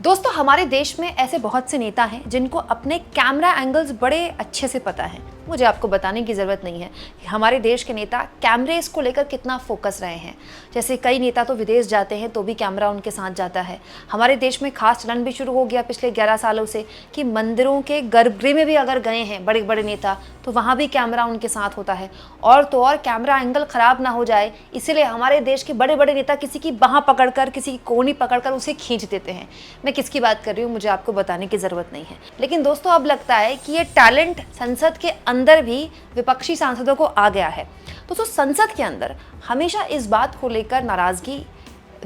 दोस्तों, हमारे देश में ऐसे बहुत से नेता हैं जिनको अपने कैमरा एंगल्स बड़े अच्छे से पता है। मुझे आपको बताने की ज़रूरत नहीं है कि हमारे देश के नेता कैमरेस को लेकर कितना फोकस रहे हैं। जैसे कई नेता तो विदेश जाते हैं तो भी कैमरा उनके साथ जाता है। हमारे देश में खास चलन भी शुरू हो गया पिछले 11 सालों से कि मंदिरों के गर्भगृह में भी अगर गए हैं बड़े बड़े नेता तो वहाँ भी कैमरा उनके साथ होता है। और तो और कैमरा एंगल ख़राब ना हो जाए इसीलिए हमारे देश के बड़े बड़े नेता किसी की बाँह पकड़कर, किसी की कोहनी पकड़कर उसे खींच देते हैं। मैं किसकी बात कर रही हूँ मुझे आपको बताने की ज़रूरत नहीं है। लेकिन दोस्तों, अब लगता है कि ये टैलेंट संसद के अंदर भी विपक्षी सांसदों को आ गया है। दोस्तों, संसद के अंदर हमेशा इस बात को लेकर नाराज़गी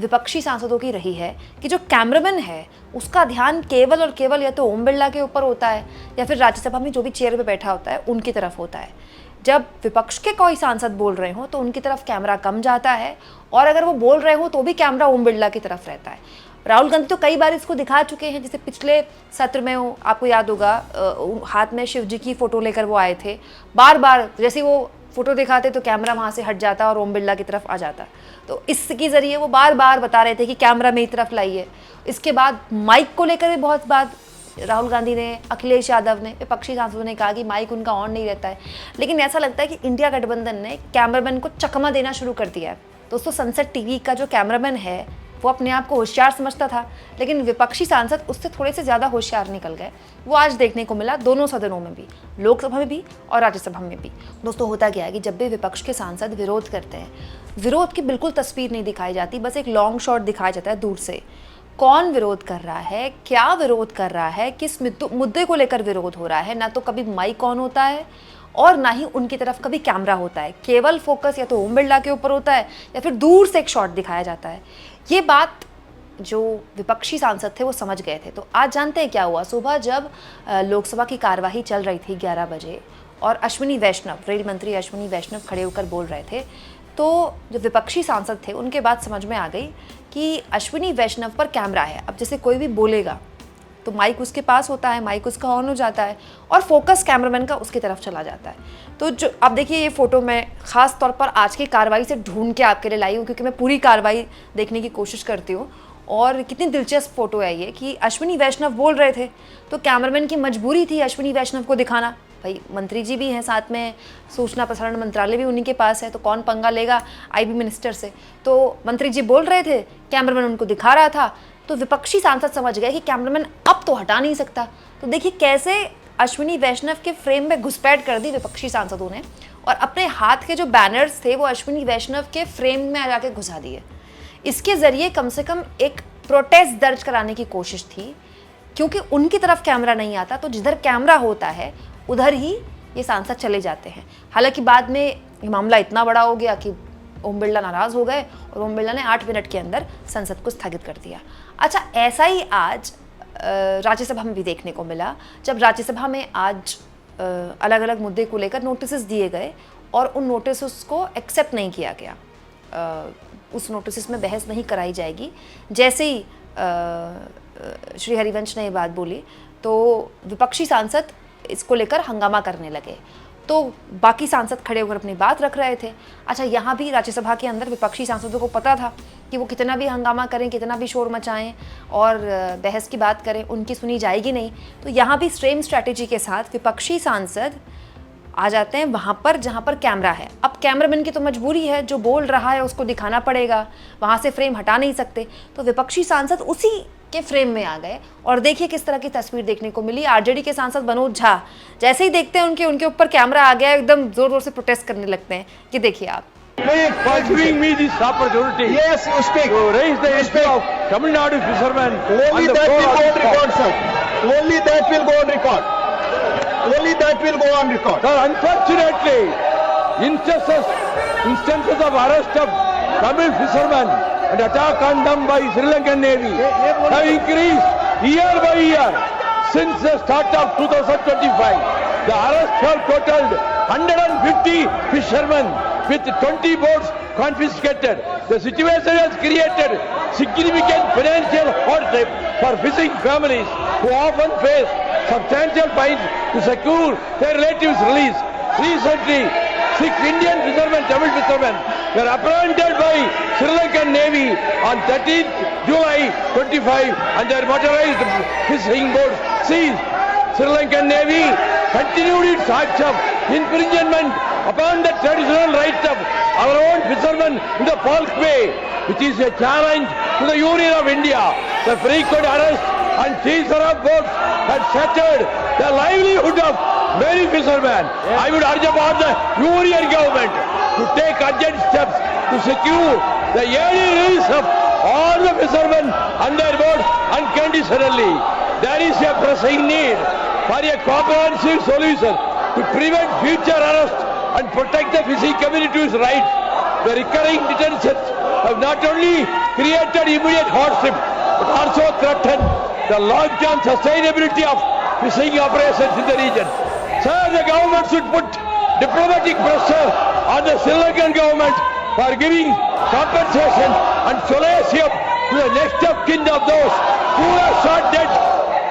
विपक्षी सांसदों की रही है कि जो कैमरामैन है उसका ध्यान केवल और केवल या तो ओम बिरला के ऊपर होता है या फिर राज्यसभा में जो भी चेयर पे बैठा होता है उनकी तरफ होता है। जब विपक्ष के कोई सांसद बोल रहे हो तो उनकी तरफ कैमरा कम जाता है और अगर वो बोल रहे हो तो भी कैमरा ओम बिरला की तरफ रहता है। राहुल गांधी तो कई बार इसको दिखा चुके हैं। जैसे पिछले सत्र में आपको याद होगा हाथ में शिव जी की फ़ोटो लेकर वो आए थे। बार बार जैसे वो फ़ोटो दिखाते तो कैमरा वहाँ से हट जाता और ओम बिरला की तरफ आ जाता। तो इसके ज़रिए वो बार बार बता रहे थे कि कैमरा मेरी तरफ लाइए। इसके बाद माइक को लेकर भी बहुत बात राहुल गांधी ने, अखिलेश यादव ने, विपक्षी सांसदों ने कहा कि माइक उनका ऑन नहीं रहता है। लेकिन ऐसा लगता है कि इंडिया गठबंधन ने कैमरामैन को चकमा देना शुरू कर दिया है। दोस्तों, संसद टीवी का जो कैमरामैन है वो अपने आप को होशियार समझता था, लेकिन विपक्षी सांसद उससे थोड़े से ज़्यादा होशियार निकल गए। वो आज देखने को मिला दोनों सदनों में भी, लोकसभा में भी और राज्यसभा में भी। दोस्तों, होता क्या है कि जब भी विपक्ष के सांसद विरोध करते हैं, विरोध की बिल्कुल तस्वीर नहीं दिखाई जाती, बस एक लॉन्ग शॉट दिखाया जाता है दूर से। कौन विरोध कर रहा है, क्या विरोध कर रहा है, किस मुद्दे को लेकर विरोध हो रहा है, ना तो कभी माइक ऑन होता है और ना ही उनकी तरफ कभी कैमरा होता है। केवल फोकस या तो ओम बिरला के ऊपर होता है या फिर दूर से एक शॉट दिखाया जाता है। ये बात जो विपक्षी सांसद थे वो समझ गए थे। तो आज जानते हैं क्या हुआ। सुबह जब लोकसभा की कार्यवाही चल रही थी 11 बजे और अश्विनी वैष्णव, रेल मंत्री अश्विनी वैष्णव खड़े होकर बोल रहे थे, तो जो विपक्षी सांसद थे उनके बात समझ में आ गई कि अश्विनी वैष्णव पर कैमरा है। अब जैसे कोई भी बोलेगा तो माइक उसके पास होता है, माइक उसका ऑन हो जाता है और फोकस कैमरामैन का उसकी तरफ चला जाता है। तो जो अब देखिए, ये फ़ोटो मैं ख़ास तौर पर आज की कार्रवाई से ढूंढ के आपके लिए लाई हूँ क्योंकि मैं पूरी कार्रवाई देखने की कोशिश करती हूँ। और कितनी दिलचस्प फ़ोटो है ये कि अश्विनी वैष्णव बोल रहे थे तो कैमरामैन की मजबूरी थी अश्विनी वैष्णव को दिखाना। भाई, मंत्री जी भी हैं साथ में, सूचना प्रसारण मंत्रालय भी उन्हीं के पास है, तो कौन पंगा लेगा आईबी मिनिस्टर से। तो मंत्री जी बोल रहे थे, कैमरामैन उनको दिखा रहा था, तो विपक्षी सांसद समझ गए कि कैमरामैन अब तो हटा नहीं सकता। तो देखिए कैसे अश्विनी वैष्णव के फ्रेम में घुसपैठ कर दी विपक्षी सांसदों ने और अपने हाथ के जो बैनर्स थे वो अश्विनी वैष्णव के फ्रेम में आ जाके घुसा दिए। इसके ज़रिए कम से कम एक प्रोटेस्ट दर्ज कराने की कोशिश थी, क्योंकि उनकी तरफ कैमरा नहीं आता तो जिधर कैमरा होता है उधर ही ये सांसद चले जाते हैं। हालांकि बाद में ये मामला इतना बड़ा हो गया कि ओम बिरला नाराज़ हो गए और ओम बिरला ने 8 मिनट के अंदर संसद को स्थगित कर दिया। अच्छा, ऐसा ही आज राज्यसभा में भी देखने को मिला, जब राज्यसभा में आज अलग अलग मुद्दे को लेकर नोटिस दिए गए और उन नोटिस को एक्सेप्ट नहीं किया गया। उस नोटिस में बहस नहीं कराई जाएगी। जैसे ही श्री हरिवंश ने ये बात बोली तो विपक्षी सांसद इसको लेकर हंगामा करने लगे, तो बाकी सांसद खड़े होकर अपनी बात रख रहे थे। अच्छा, यहाँ भी राज्यसभा के अंदर विपक्षी सांसदों को पता था कि वो कितना भी हंगामा करें, कितना भी शोर मचाएं और बहस की बात करें, उनकी सुनी जाएगी नहीं। तो यहाँ भी सेम स्ट्रैटेजी के साथ विपक्षी सांसद आ जाते हैं वहाँ पर जहाँ पर कैमरा है। अब कैमरामैन की तो मजबूरी है, जो बोल रहा है उसको दिखाना पड़ेगा, वहाँ से फ्रेम हटा नहीं सकते। तो विपक्षी सांसद उसी के फ्रेम में आ गए और देखिए किस तरह की तस्वीर देखने को मिली। आरजेडी के सांसद मनोज झा जैसे ही देखते हैं उनके ऊपर कैमरा आ गया, एकदम जोर जोर से प्रोटेस्ट करने लगते हैं। ये देखिए आप। For giving me this opportunity. Yes, you speak. To raise the issue of Tamil Nadu fishermen. Only that will go on record, sir. Only that will go on record. Only that will go on record. Sir, unfortunately, instances of arrest of Tamil fishermen and attack on them by Sri Lankan Navy have increased year by year since the start of 2025. The arrests have totaled 150 fishermen with 20 boats confiscated. The situation has created significant financial hardship for fishing families who often face substantial fines to secure their relatives' release. Recently, 6 Indian fishermen, Tamil fishermen, were apprehended by Sri Lankan Navy on 13th July 25 and their motorized fishing boats seized. Sri Lankan Navy continued its acts of infringement upon the traditional rights of our own fishermen in the Falk Bay, which is a challenge to the Union of India. The frequent arrest and seizure of boats had shattered the livelihood of many fishermen. I would urge upon the Union government to take urgent steps to secure the early release of all the fishermen and their boats unconditionally. There is a pressing need for a comprehensive solution to prevent future arrest and protect the fishing community's rights. The recurring detentions have not only created immediate hardship but also threatened the long-term sustainability of fishing operations in the region. Sir, the government should put diplomatic pressure on the Sri Lankan government for giving compensation and solace to the next of kin of those who are shot dead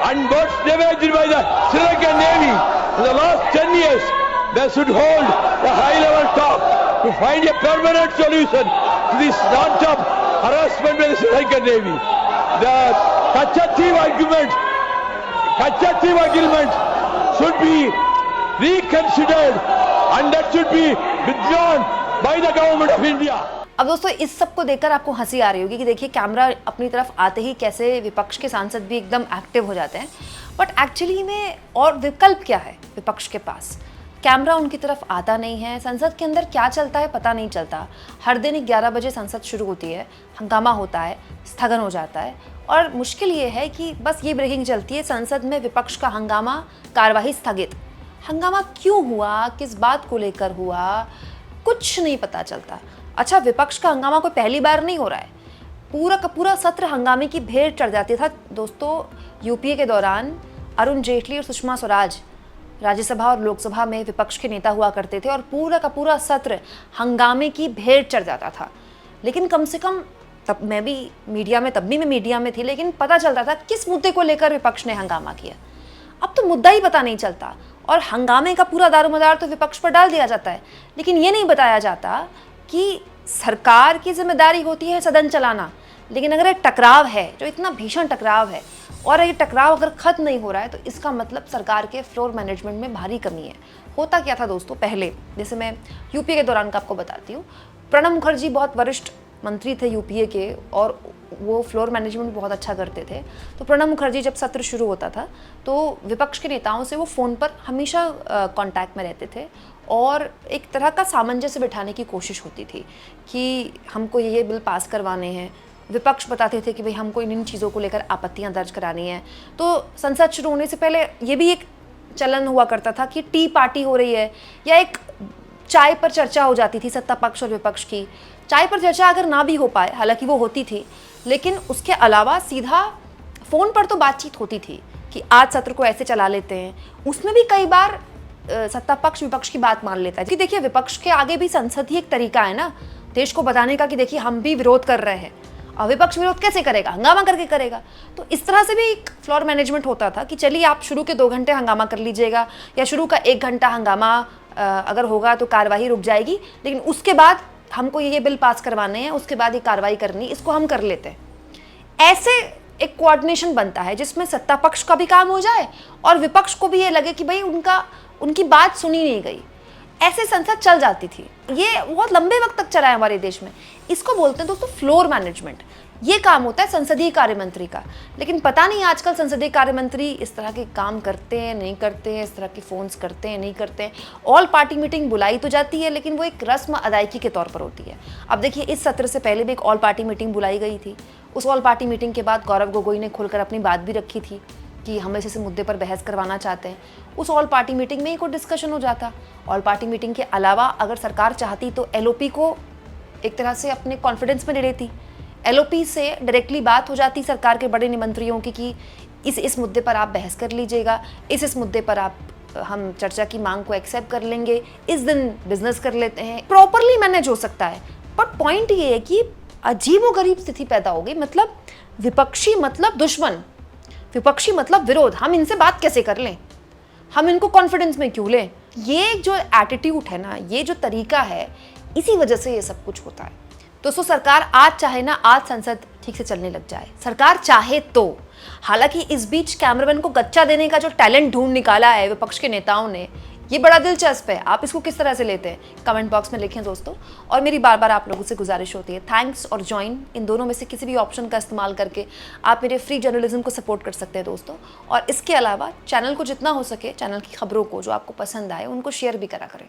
and boats damaged by the Sri Lankan Navy in the last 10 years. They should hold a high-level talk to find a permanent solution to this non-stop harassment by the Sri Lankan Navy. The Kachachiv agreement should be reconsidered and that should be withdrawn by the government of India. अब दोस्तों इस सब को देखकर आपको हंसी आ रही होगी कि देखिए कैमरा अपनी तरफ आते ही कैसे विपक्ष के सांसद भी एकदम एक्टिव हो जाते हैं, बट एक्चुअली में और विकल्प क्या है विपक्ष के पास? कैमरा उनकी तरफ आता नहीं है, संसद के अंदर क्या चलता है पता नहीं चलता। हर दिन 11 बजे संसद शुरू होती है, हंगामा होता है, स्थगन हो जाता है और मुश्किल ये है कि बस ये ब्रेकिंग चलती है, संसद में विपक्ष का हंगामा, कार्यवाही स्थगित। हंगामा क्यों हुआ, किस बात को लेकर हुआ, कुछ नहीं पता चलता। अच्छा, विपक्ष का हंगामा कोई पहली बार नहीं हो रहा है, पूरा का पूरा सत्र हंगामे की भेड़ चढ़ जाती था। दोस्तों, यूपीए के दौरान अरुण जेटली और सुषमा स्वराज राज्यसभा और लोकसभा में विपक्ष के नेता हुआ करते थे और पूरा का पूरा सत्र हंगामे की भेड़ चढ़ जाता था। लेकिन कम से कम तब मैं मीडिया में थी, लेकिन पता चलता था किस मुद्दे को लेकर विपक्ष ने हंगामा किया। अब तो मुद्दा ही पता नहीं चलता और हंगामे का पूरा दारोमदार तो विपक्ष पर डाल दिया जाता है, लेकिन ये नहीं बताया जाता कि सरकार की जिम्मेदारी होती है सदन चलाना। लेकिन अगर एक टकराव है, जो इतना भीषण टकराव है, और ये टकराव अगर खत्म नहीं हो रहा है तो इसका मतलब सरकार के फ्लोर मैनेजमेंट में भारी कमी है। होता क्या था दोस्तों पहले, जैसे मैं यूपीए के दौरान का आपको बताती हूँ। प्रणब मुखर्जी बहुत वरिष्ठ मंत्री थे यूपीए के और वो फ्लोर मैनेजमेंट बहुत अच्छा करते थे। तो प्रणब मुखर्जी जब सत्र शुरू होता था तो विपक्ष के नेताओं से वो फ़ोन पर हमेशा कांटेक्ट में रहते थे और एक तरह का सामंजस्य बिठाने की कोशिश होती थी कि हमको ये बिल पास करवाने हैं। विपक्ष बताते थे कि भाई हमको इन चीज़ों को लेकर आपत्तियां दर्ज करानी है। तो संसद शुरू होने से पहले ये भी एक चलन हुआ करता था कि टी पार्टी हो रही है या एक चाय पर चर्चा हो जाती थी सत्ता पक्ष और विपक्ष की। चाय पर चर्चा अगर ना भी हो पाए, हालांकि वो होती थी, लेकिन उसके अलावा सीधा फ़ोन पर तो बातचीत होती थी कि आज सत्र को ऐसे चला लेते हैं। उसमें भी कई बार सत्ता पक्ष विपक्ष की बात मान लेता है कि देखिए विपक्ष के आगे भी संसद ही एक तरीका है ना देश को बताने का कि देखिए हम भी विरोध कर रहे हैं। और विपक्ष विरोध कैसे करेगा? हंगामा करके करेगा। तो इस तरह से भी एक फ्लोर मैनेजमेंट होता था कि चलिए आप शुरू के 2 घंटे हंगामा कर लीजिएगा या शुरू का 1 घंटा हंगामा अगर होगा तो कार्यवाही रुक जाएगी, लेकिन उसके बाद हमको ये बिल पास करवाने हैं, उसके बाद ये कार्रवाई करनी, इसको हम कर लेते हैं। ऐसे एक कोऑर्डिनेशन बनता है जिसमें सत्ता पक्ष का भी काम हो जाए और विपक्ष को भी ये लगे कि भाई उनकी बात सुनी नहीं गई। ऐसे संसद चल जाती थी। ये बहुत लंबे वक्त तक चला है हमारे देश में। इसको बोलते हैं दोस्तों फ्लोर मैनेजमेंट। ये काम होता है संसदीय कार्य मंत्री का, लेकिन पता नहीं आजकल संसदीय कार्य मंत्री इस तरह के काम करते हैं नहीं करते हैं, इस तरह के फोन्स करते हैं नहीं करते हैं। ऑल पार्टी मीटिंग बुलाई तो जाती है, लेकिन वो एक रस्म अदायगी के तौर पर होती है। अब देखिए इस सत्र से पहले भी एक ऑल पार्टी मीटिंग बुलाई गई थी। उस ऑल पार्टी मीटिंग के बाद गौरव गोगोई ने खुलकर अपनी बात भी रखी थी कि हम इस मुद्दे पर बहस करवाना चाहते हैं। उस ऑल पार्टी मीटिंग में ही कोई डिस्कशन हो जाता। ऑल पार्टी मीटिंग के अलावा अगर सरकार चाहती तो एलओपी को एक तरह से अपने कॉन्फिडेंस में ले लेती। एलओपी से डायरेक्टली बात हो जाती सरकार के बड़े मंत्रियों की कि इस मुद्दे पर आप बहस कर लीजिएगा, इस मुद्दे पर हम चर्चा की मांग को एक्सेप्ट कर लेंगे, इस दिन बिजनेस कर लेते हैं। प्रॉपरली मैनेज हो सकता है। बट पॉइंट ये है कि अजीबोगरीब स्थिति पैदा हो गई। मतलब विपक्षी मतलब दुश्मन, विपक्षी मतलब विरोध। हम इनसे बात कैसे कर लें, हम इनको कॉन्फिडेंस में क्यों लें? ये जो एटीट्यूड है ना, ये जो तरीका है, इसी वजह से ये सब कुछ होता है। दोस्तों सरकार आज चाहे ना, आज संसद ठीक से चलने लग जाए, सरकार चाहे तो। हालांकि इस बीच कैमरामैन को गच्चा देने का जो टैलेंट ढूंढ निकाला है विपक्ष के नेताओं ने, ये बड़ा दिलचस्प है। आप इसको किस तरह से लेते हैं कमेंट बॉक्स में लिखें दोस्तों। और मेरी बार बार आप लोगों से गुजारिश होती है, थैंक्स और ज्वाइन, इन दोनों में से किसी भी ऑप्शन का इस्तेमाल करके आप मेरे फ्री जर्नलिज्म को सपोर्ट कर सकते हैं दोस्तों। और इसके अलावा चैनल को जितना हो सके, चैनल की खबरों को जो आपको पसंद आए उनको शेयर भी करा करें।